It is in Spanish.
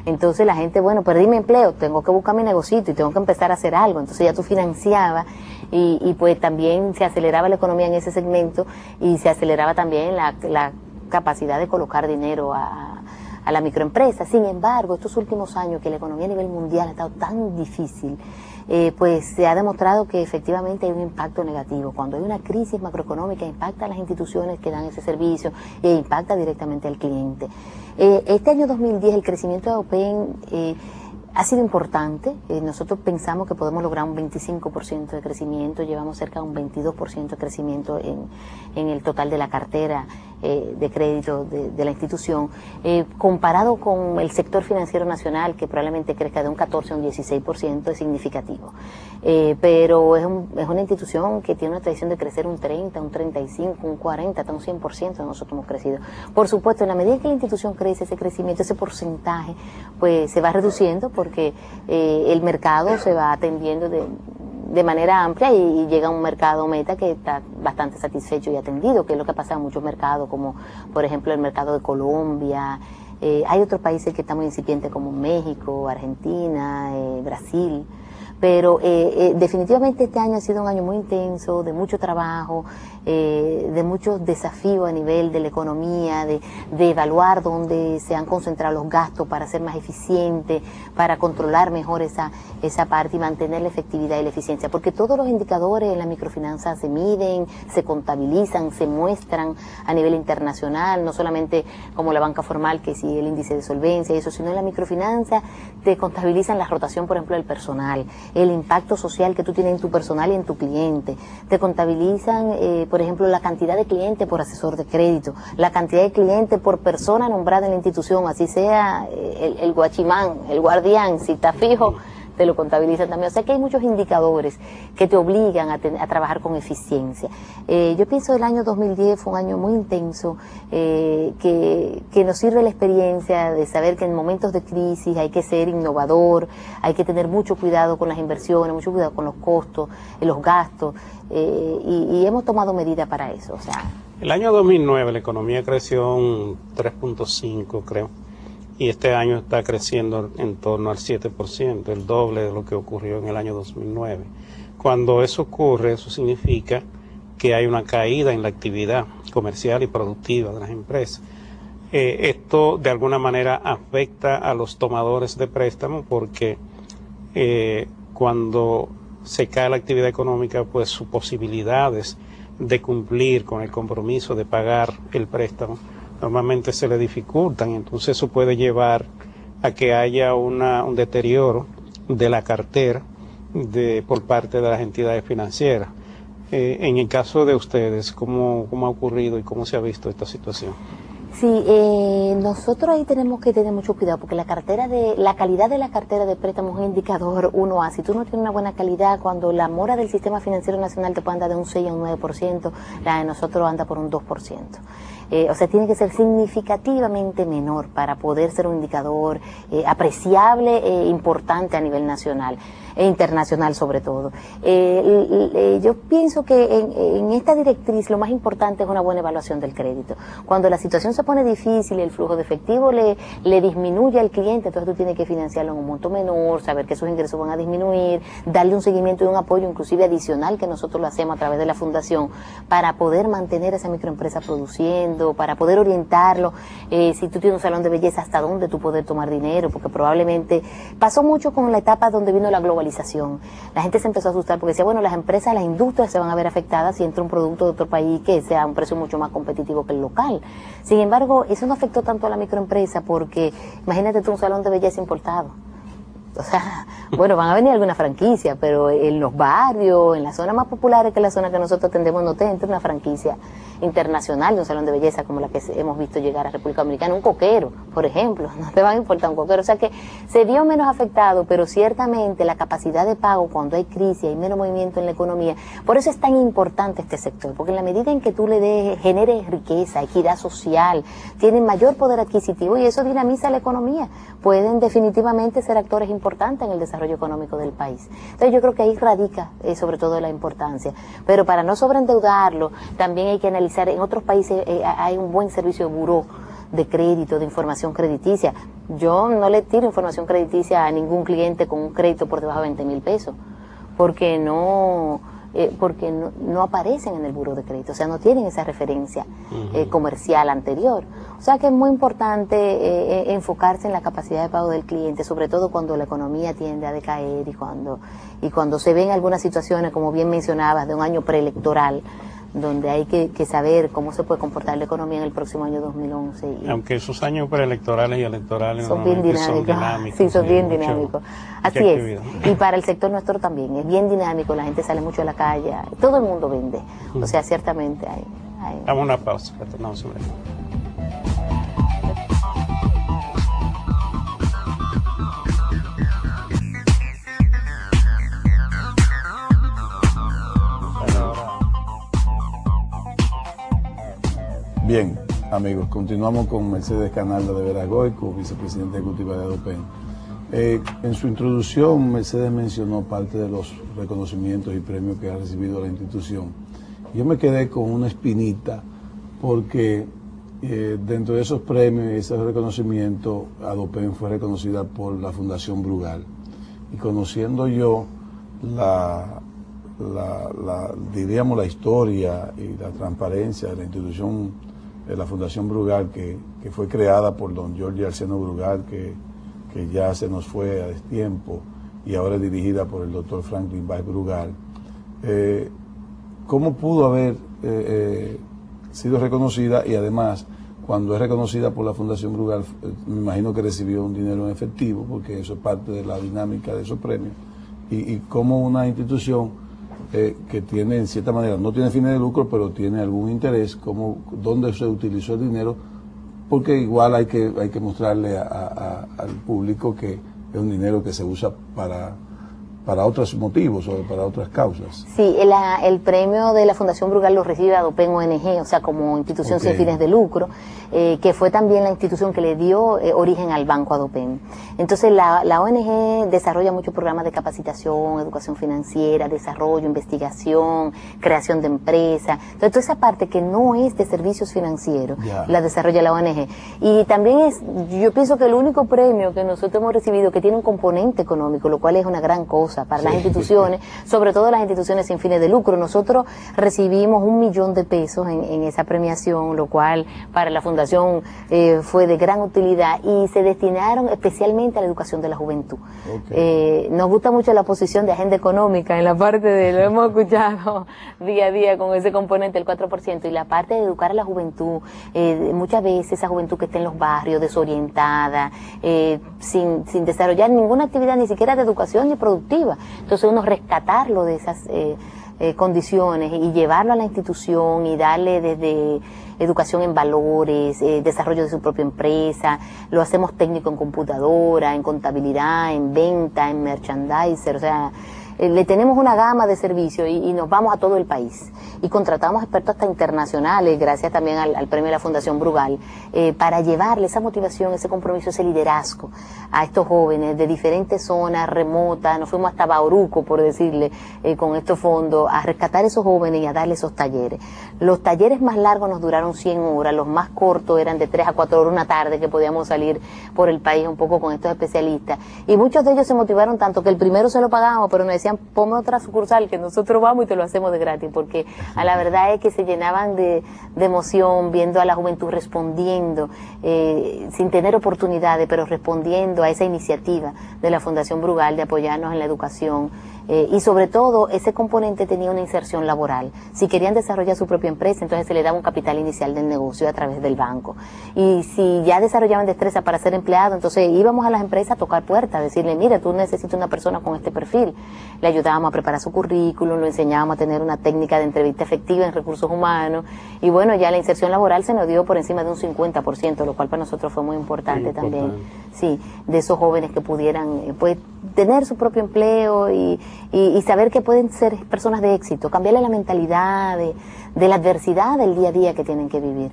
Entonces la gente, bueno, perdí mi empleo, tengo que buscar mi negocito y tengo que empezar a hacer algo. Entonces ya tú financiabas y pues también se aceleraba la economía en ese segmento y se aceleraba también la capacidad de colocar dinero a la microempresa. Sin embargo, estos últimos años que la economía a nivel mundial ha estado tan difícil, pues se ha demostrado que efectivamente hay un impacto negativo. Cuando hay una crisis macroeconómica impacta a las instituciones que dan ese servicio e impacta directamente al cliente. Este año 2010 el crecimiento de Open ha sido importante. Nosotros pensamos que podemos lograr un 25% de crecimiento, llevamos cerca de un 22% de crecimiento en el total de la cartera de crédito de la institución, comparado con el sector financiero nacional, que probablemente crezca de un 14 a un 16%, es significativo. Pero es una institución que tiene una tradición de crecer un 30, un 35, un 40, hasta un 100% nosotros hemos crecido. Por supuesto, en la medida que la institución crece, ese crecimiento, ese porcentaje, pues se va reduciendo porque el mercado se va atendiendo de manera amplia y llega a un mercado meta que está bastante satisfecho y atendido, que es lo que pasa en muchos mercados, como por ejemplo el mercado de Colombia. Hay otros países que están muy incipientes como México, Argentina, Brasil. Pero definitivamente este año ha sido un año muy intenso, de mucho trabajo, de muchos desafíos a nivel de la economía, de evaluar dónde se han concentrado los gastos para ser más eficiente, para controlar mejor esa parte y mantener la efectividad y la eficiencia. Porque todos los indicadores en la microfinanza se miden, se contabilizan, se muestran a nivel internacional, no solamente como la banca formal, que sí el índice de solvencia y eso, sino en la microfinanza te contabilizan la rotación, por ejemplo, del personal, el impacto social que tú tienes en tu personal y en tu cliente. Te contabilizan, por ejemplo, la cantidad de clientes por asesor de crédito, la cantidad de clientes por persona nombrada en la institución, así sea el guachimán, el guardián, si está fijo, te lo contabilizan también. O sea que hay muchos indicadores que te obligan a trabajar con eficiencia. Yo pienso que el año 2010 fue un año muy intenso, que nos sirve la experiencia de saber que en momentos de crisis hay que ser innovador, hay que tener mucho cuidado con las inversiones, mucho cuidado con los costos, los gastos, y hemos tomado medidas para eso. O sea, el año 2009 la economía creció un 3.5, creo. Y este año está creciendo en torno al 7%, el doble de lo que ocurrió en el año 2009. Cuando eso ocurre, eso significa que hay una caída en la actividad comercial y productiva de las empresas. Esto de alguna manera afecta a los tomadores de préstamo porque cuando se cae la actividad económica, pues sus posibilidades de cumplir con el compromiso de pagar el préstamo normalmente se le dificultan, entonces eso puede llevar a que haya un deterioro de la cartera por parte de las entidades financieras. En el caso de ustedes, ¿cómo ha ocurrido y cómo se ha visto esta situación? Sí, nosotros ahí tenemos que tener mucho cuidado porque la calidad de la cartera de préstamos es un indicador 1A. Si tú no tienes una buena calidad, cuando la mora del sistema financiero nacional te puede andar de un 6 a un 9%, la de nosotros anda por un 2%. O sea, tiene que ser significativamente menor para poder ser un indicador apreciable e importante a nivel nacional e internacional sobre todo. Yo pienso que en esta directriz lo más importante es una buena evaluación del crédito. Cuando la situación se pone difícil y el flujo de efectivo le disminuye al cliente, entonces tú tienes que financiarlo en un monto menor, saber que sus ingresos van a disminuir, darle un seguimiento y un apoyo inclusive adicional que nosotros lo hacemos a través de la fundación para poder mantener a esa microempresa produciendo, para poder orientarlo, si tú tienes un salón de belleza, hasta dónde tú poder tomar dinero, porque probablemente pasó mucho con la etapa donde vino la globalización. La gente se empezó a asustar porque decía, bueno, las empresas, las industrias se van a ver afectadas si entra un producto de otro país que sea a un precio mucho más competitivo que el local. Sin embargo, eso no afectó tanto a la microempresa porque imagínate tú un salón de belleza importado. O sea, bueno, van a venir alguna franquicia, pero en los barrios, en las zonas más populares que la zona que nosotros atendemos, no te entra una franquicia internacional de un salón de belleza como la que hemos visto llegar a República Dominicana, un coquero, por ejemplo, no te va a importar un coquero. O sea que se vio menos afectado, pero ciertamente la capacidad de pago cuando hay crisis, hay menos movimiento en la economía. Por eso es tan importante este sector, porque en la medida en que tú generes riqueza, equidad social, tienen mayor poder adquisitivo y eso dinamiza la economía. Pueden definitivamente ser actores importantes en el desarrollo económico del país. Entonces yo creo que ahí radica sobre todo la importancia. Pero para no sobreendeudarlo, también hay que analizar, en otros países hay un buen servicio de buró de crédito, de información crediticia. Yo no le tiro información crediticia a ningún cliente con un crédito por debajo de 20,000 pesos, porque no aparecen en el buró de crédito, o sea, no tienen esa referencia comercial anterior. O sea que es muy importante enfocarse en la capacidad de pago del cliente, sobre todo cuando la economía tiende a decaer y cuando se ven algunas situaciones, como bien mencionabas, de un año preelectoral, donde hay que saber cómo se puede comportar la economía en el próximo año 2011. Aunque esos años preelectorales y electorales son bien dinámicos. Sí, son bien dinámicos. Así es. Y para el sector nuestro también, es bien dinámico, la gente sale mucho a la calle, todo el mundo vende. O sea, ciertamente hay... Damos una pausa, retornamos sobre eso. Bien, amigos, continuamos con Mercedes Canalda de Veragoico, vicepresidenta ejecutiva de ADOPEN. En su introducción, Mercedes mencionó parte de los reconocimientos y premios que ha recibido la institución. Yo me quedé con una espinita porque dentro de esos premios y esos reconocimientos, ADOPEN fue reconocida por la Fundación Brugal. Y conociendo yo diríamos la historia y la transparencia de la institución de la Fundación Brugal, que fue creada por don Jorge Arseno Brugal, que ya se nos fue a destiempo, y ahora es dirigida por el doctor Franklin Baez Brugal. ¿Cómo pudo haber sido reconocida? Y además, cuando es reconocida por la Fundación Brugal, me imagino que recibió un dinero en efectivo, porque eso es parte de la dinámica de esos premios. Y cómo una institución que tiene, en cierta manera, no tiene fines de lucro, pero tiene algún interés, dónde se utilizó el dinero, porque igual hay que mostrarle al público que es un dinero que se usa para otros motivos o para otras causas. Sí, el premio de la Fundación Brugal lo recibe ADOPEN ONG, o sea, como institución sin fines de lucro, que fue también la institución que le dio origen al Banco ADOPEN. Entonces, la ONG desarrolla muchos programas de capacitación, educación financiera, desarrollo, investigación, creación de empresas. Entonces, toda esa parte que no es de servicios financieros, la desarrolla la ONG. Y también yo pienso que el único premio que nosotros hemos recibido que tiene un componente económico, lo cual es una gran cosa para las instituciones, sobre todo las instituciones sin fines de lucro. Nosotros recibimos 1 millón de pesos en esa premiación, lo cual para la Fundación fue de gran utilidad y se destinaron especialmente a la educación de la juventud. Nos gusta mucho la posición de agenda económica en la parte lo hemos escuchado día a día con ese componente del 4%, y la parte de educar a la juventud, muchas veces esa juventud que está en los barrios desorientada, sin desarrollar ninguna actividad ni siquiera de educación ni productiva. Entonces uno rescatarlo de esas condiciones y llevarlo a la institución y darle desde educación en valores, desarrollo de su propia empresa, lo hacemos técnico en computadora, en contabilidad, en venta, en merchandiser, o sea, le tenemos una gama de servicios y nos vamos a todo el país. Y contratamos expertos hasta internacionales, gracias también al premio de la Fundación Brugal, para llevarle esa motivación, ese compromiso, ese liderazgo a estos jóvenes de diferentes zonas remotas. Nos fuimos hasta Bauruco, por decirle, con estos fondos, a rescatar a esos jóvenes y a darle esos talleres. Los talleres más largos nos duraron 100 horas, los más cortos eran de 3 a 4 horas una tarde, que podíamos salir por el país un poco con estos especialistas. Y muchos de ellos se motivaron tanto que el primero se lo pagábamos, pero nos decían, ponme otra sucursal que nosotros vamos y te lo hacemos de gratis, porque a la verdad es que se llenaban de emoción viendo a la juventud respondiendo, sin tener oportunidades, pero respondiendo a esa iniciativa de la Fundación Brugal de apoyarnos en la educación. Y sobre todo, ese componente tenía una inserción laboral. Si querían desarrollar su propia empresa, entonces se le daba un capital inicial del negocio a través del banco. Y si ya desarrollaban destreza para ser empleado, entonces íbamos a las empresas a tocar puertas, a decirle, mira, tú necesitas una persona con este perfil. Le ayudábamos a preparar su currículum, lo enseñábamos a tener una técnica de entrevista efectiva en recursos humanos. Y bueno, ya la inserción laboral se nos dio por encima de un 50%, lo cual para nosotros fue muy importante también. Sí, de esos jóvenes que pudieran pues tener su propio empleo y saber que pueden ser personas de éxito, cambiarle la mentalidad de la adversidad del día a día que tienen que vivir.